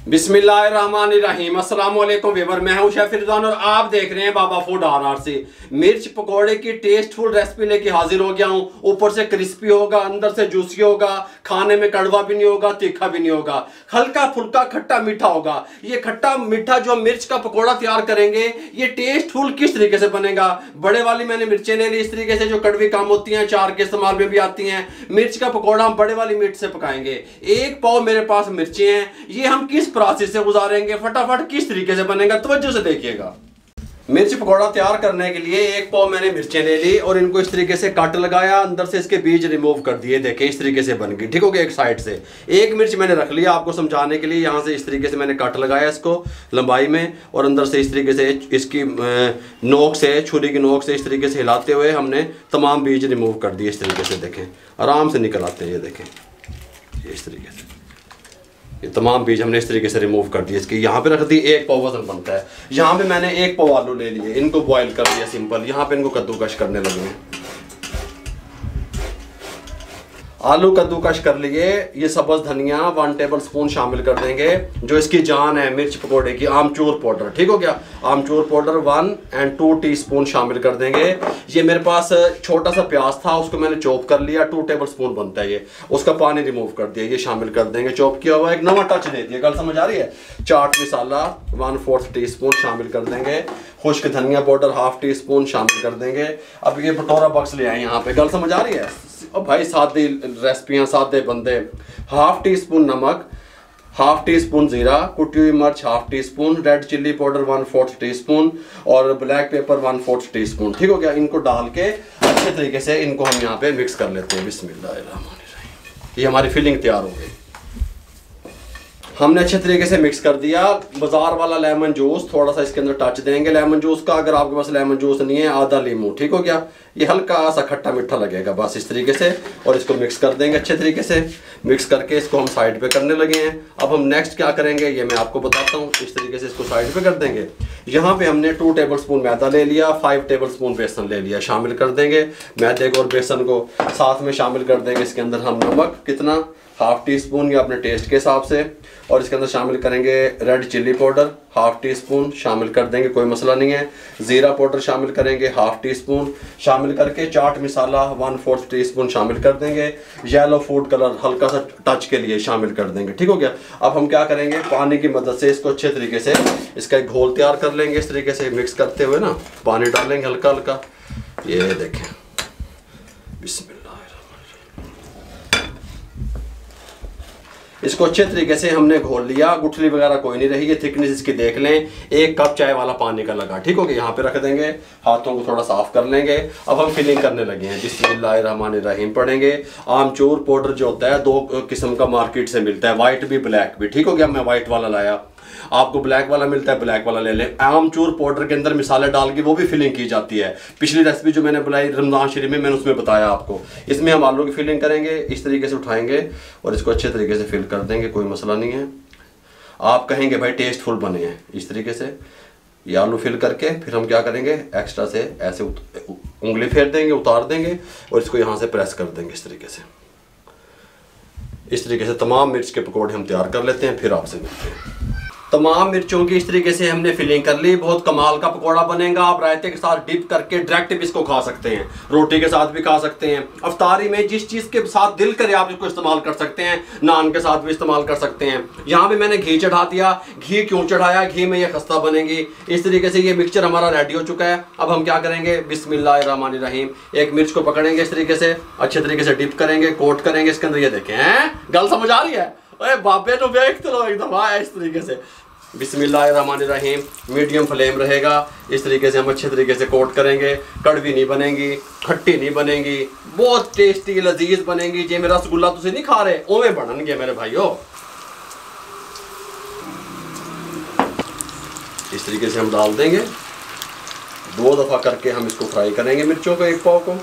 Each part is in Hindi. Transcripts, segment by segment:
बिस्मिल्लाहिर्रहमानिर्रहीम। अस्सलाम वालेकुम व्यूअर, मैं हूं शेफ रिजवान और आप देख रहे हैं बाबा फूड RRC। मिर्च पकोड़े की टेस्टफुल रेसिपी लेके हाजिर हो गया हूं। ऊपर से क्रिस्पी होगा, अंदर से जूसी होगा, खाने में कड़वा भी नहीं होगा, तीखा भी नहीं होगा, हल्का फुल्का खट्टा मीठा होगा। ये खट्टा मीठा जो मिर्च का पकोड़ा तैयार करेंगे ये टेस्टफुल किस तरीके से बनेगा। बड़े वाली मैंने मिर्चें ले ली इस तरीके से जो कड़वी काम होती हैं, चार के इस्तेमाल में भी आती हैं। मिर्च का पकोड़ा हम बड़े वाली मिर्च से पकाएंगे। एक पाव मेरे पास मिर्चें हैं, ये हम किस प्रोसेस से गुजारेंगे, फटाफट किस तरीके से बनेगा, तवज्जो से देखिएगा। मिर्च पकौड़ा तैयार करने के लिए एक पाव मैंने मिर्चें ले ली और इनको इस तरीके से कट लगाया, अंदर से इसके बीज रिमूव कर दिए। देखें इस तरीके से बन गई, ठीक हो गया। एक साइड से एक मिर्च मैंने रख लिया आपको समझाने के लिए। यहाँ से इस तरीके से मैंने कट लगाया इसको लंबाई में और अंदर से इस तरीके से इसकी नोक से, छुरी की नोक से इस तरीके से हिलाते हुए हमने तमाम बीज रिमूव कर दिए। इस तरीके से देखें आराम से निकल आते हैं, ये देखें ये इस तरीके से ये तमाम बीज हमने इस तरीके से रिमूव कर दिए। इसकी यहाँ पे रख दी। एक पाव वजन बनता है। यहाँ पे मैंने एक पाव आलू ले लिए, इनको बॉईल कर दिया सिंपल। यहाँ पे इनको कद्दूकश करने लगे हैं। आलू कद्दूकश कर लिए। ये सब्ज धनिया 1 टेबल स्पून शामिल कर देंगे। जो इसकी जान है मिर्च पकोड़े की, आमचूर पाउडर, ठीक हो गया। आमचूर पाउडर 1 और 2 टीस्पून शामिल कर देंगे। ये मेरे पास छोटा सा प्याज था, उसको मैंने चॉप कर लिया। 2 टेबल स्पून बनता है ये, उसका पानी रिमूव कर दिया, ये शामिल कर देंगे। चॉप किया हुआ एक नवा टच दे दिया। गल समझ आ रही है। चाट मसाला 1/4 टीस्पून शामिल कर देंगे। खुश्क धनिया पाउडर 1/2 टीस्पून शामिल कर देंगे। अब ये भटोरा बॉक्स ले आए यहाँ पे। गल समझ आ रही है। और भाई सादी रेसिपियाँ, सादे बंदे। 1/2 टीस्पून नमक, 1/2 टीस्पून जीरा, कुटी हुई मिर्च 1/2 teaspoon, red chilli powder 1/4 teaspoon और ब्लैक पेपर 1/4 टीस्पून, ठीक हो गया। इनको डाल के अच्छे तरीके से इनको हम यहाँ पे मिक्स कर लेते हैं। बिस्मिल्लाहिर्रहमानिर्रहीम। ये हमारी फिलिंग तैयार हो गई। हमने अच्छे तरीके से मिक्स कर दिया। बाजार वाला लेमन जूस थोड़ा सा इसके अंदर टच देंगे लेमन जूस का। अगर आपके पास लेमन जूस नहीं है, आधा लीमू, ठीक हो गया। ये हल्का सा खट्टा मीठा लगेगा बस इस तरीके से। और इसको मिक्स कर देंगे अच्छे तरीके से। मिक्स करके इसको हम साइड पे करने लगे हैं। अब हम नेक्स्ट क्या करेंगे ये मैं आपको बताता हूँ। इस तरीके से इसको साइड पे कर देंगे। यहाँ पे हमने 2 टेबल स्पून मैदा ले लिया, 5 टेबल स्पून बेसन ले लिया, शामिल कर देंगे। मैदे को और बेसन को साथ में शामिल कर देंगे। इसके अंदर हम नमक कितना, 1/2 टीस्पून या अपने टेस्ट के हिसाब से। और इसके अंदर शामिल करेंगे रेड चिल्ली पाउडर 1/2 टीस्पून शामिल कर देंगे, कोई मसला नहीं है। ज़ीरा पाउडर शामिल करेंगे 1/2 टीस्पून शामिल करके। चाट मसाला 1/4 टीस्पून शामिल कर देंगे। येलो फूड कलर हल्का सा टच के लिए शामिल कर देंगे, ठीक हो गया। अब हम क्या करेंगे, पानी की मदद से इसको अच्छे तरीके से इसका एक घोल तैयार कर लेंगे। इस तरीके से मिक्स करते हुए ना पानी डालेंगे हल्का हल्का। ये देखें बिस्मिल्लाह। इसको अच्छे तरीके से हमने घोल लिया। गुठली वगैरह कोई नहीं रही। ये थिकनेस इसकी देख लें, 1 कप चाय वाला पानी का लगा, ठीक हो गया। यहाँ पे रख देंगे, हाथों को थोड़ा साफ कर लेंगे। अब हम फिलिंग करने लगे हैं। बिस्मिल्लाहिर्रहमानिर्रहीम पढ़ेंगे। आमचूर पाउडर जो होता है 2 किस्म का मार्केट से मिलता है, वाइट भी ब्लैक भी, ठीक हो गया। मैं वाइट वाला लाया, आपको ब्लैक वाला मिलता है, ब्लैक वाला ले लें। आमचूर पाउडर के अंदर मिसाले डाल के वो भी फिलिंग की जाती है। पिछली रेसिपी जो मैंने बनाई रमज़ान शरीफ में, मैंने उसमें बताया आपको। इसमें हम आलू की फिलिंग करेंगे। इस तरीके से उठाएंगे और इसको अच्छे तरीके से फिल कर देंगे, कोई मसला नहीं है। आप कहेंगे भाई टेस्टफुल बने हैं। इस तरीके से ये आलू फिल करके फिर हम क्या करेंगे, एक्स्ट्रा से ऐसे उंगली फेर देंगे, उतार देंगे और इसको यहाँ से प्रेस कर देंगे इस तरीके से। इस तरीके से तमाम मिर्च के पकौड़े हम तैयार कर लेते हैं, फिर आपसे मिलते हैं। तमाम मिर्चों की इस तरीके से हमने फिलिंग कर ली। बहुत कमाल का पकौड़ा बनेगा। आप रायते के साथ डिप करके डायरेक्ट भी इसको खा सकते हैं, रोटी के साथ भी खा सकते हैं। अफ्तारी में जिस चीज़ के साथ दिल करे आप इसको इस्तेमाल कर सकते हैं। नान के साथ भी इस्तेमाल कर सकते हैं। यहाँ पे मैंने घी चढ़ा दिया। घी क्यों चढ़ाया, घी में ये खस्ता बनेगी। इस तरीके से ये मिक्सचर हमारा रेडी हो चुका है। अब हम क्या करेंगे, बिस्मिल्लाहिर्रहमानिर्रहीम। एक मिर्च को पकड़ेंगे इस तरीके से, अच्छे तरीके से डिप करेंगे, कोट करेंगे इसके अंदर। ये देखें हैं, गल समझ आ रही है। अरे बाबे तो देख तो लो एक दफा इस तरीके से। बिस्मिल्लाहिर्रहमानिर्रहीम। मीडियम फ्लेम रहेगा। इस तरीके से हम अच्छे तरीके से कोट करेंगे। कड़वी नहीं बनेगी, खट्टी नहीं बनेगी, बहुत टेस्टी लजीज बनेगी। जे मेरा रसगुल्ला तुझे नहीं खा रहे ओवे बननगे मेरे भाइयों। इस तरीके से हम डाल देंगे। 2 दफ़ा करके हम इसको फ्राई करेंगे मिर्चों को, एक पाव को।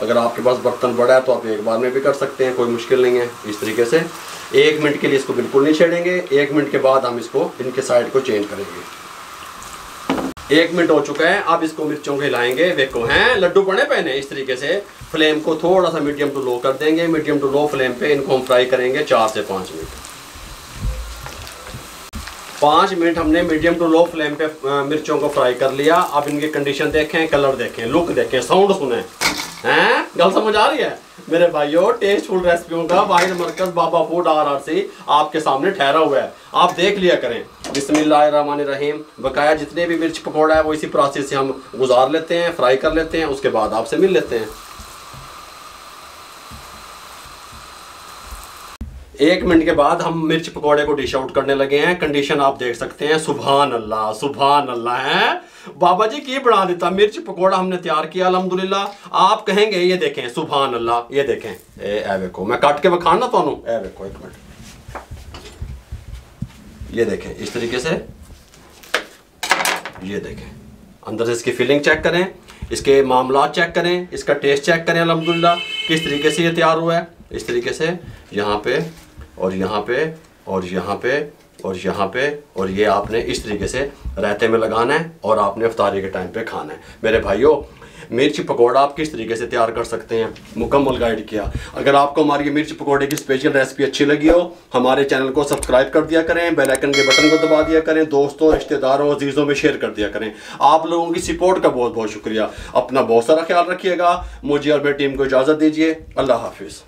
अगर आपके पास बर्तन बड़ा है तो आप एक बार में भी कर सकते हैं, कोई मुश्किल नहीं है। इस तरीके से 1 मिनट के लिए इसको बिल्कुल नहीं छेड़ेंगे। 1 मिनट के बाद हम इसको इनके साइड को चेंज करेंगे। 1 मिनट हो चुका है। अब इसको मिर्चों को हिलाएंगे। देखो हैं लड्डू बने पहने। इस तरीके से फ्लेम को थोड़ा सा मीडियम टू लो कर देंगे। मीडियम टू लो फ्लेम पे इनको हम फ्राई करेंगे 4 से 5 मिनट। 5 मिनट हमने मीडियम टू लो फ्लेम पे मिर्चों को फ्राई कर लिया। अब इनकी कंडीशन देखें, कलर देखें, लुक देखें, साउंड सुने हैं। गल समझ आ रही है मेरे भाइयों? टेस्टफुल रेसिपियों का वाहिद मरकज बाबा फूड RRC आपके सामने ठहरा हुआ है, आप देख लिया करें। बिस्मिल्लाहिर्रहमानिर्रहीम। बकाया जितने भी मिर्च पकौड़ा है वो इसी प्रोसेस से हम गुजार लेते हैं, फ्राई कर लेते हैं, उसके बाद आपसे मिल लेते हैं। 1 मिनट के बाद हम मिर्च पकौड़े को डिश आउट करने लगे हैं। कंडीशन आप देख सकते हैं। सुभान अल्लाह, सुभान अल्लाह है बाबा जी की बना देता। मिर्च पकौड़ा हमने तैयार किया अल्हम्दुलिल्लाह। आप कहेंगे ये देखें, सुभान अल्लाह, ये देखें, ए देखो मैं काट के बखाना तो ए देखो, 1 मिनट, ये देखें इस तरीके से, ये देखें अंदर से इसकी फीलिंग चेक करें, इसके मामलात चेक करें, इसका टेस्ट चेक करें अल्हम्दुलिल्लाह किस तरीके से ये तैयार हुआ है। इस तरीके से यहाँ पे और यहाँ पे और यहाँ पे और यहाँ पे, और ये आपने इस तरीके से रायते में लगाना है और आपने इफ्तारी के टाइम पे खाना है। मेरे भाइयों, मिर्च पकौड़ा आप किस तरीके से तैयार कर सकते हैं मुकम्मल गाइड किया। अगर आपको हमारी मिर्च पकौड़े की स्पेशल रेसिपी अच्छी लगी हो, हमारे चैनल को सब्सक्राइब कर दिया करें, बेल आइकन के बटन को दबा दिया करें, दोस्तों रिश्तेदारों अजीज़ों में शेयर कर दिया करें। आप लोगों की सपोर्ट का बहुत बहुत शुक्रिया। अपना बहुत सारा ख्याल रखिएगा। मुझे और मेरी टीम को इजाज़त दीजिए। अल्लाह हाफिज़।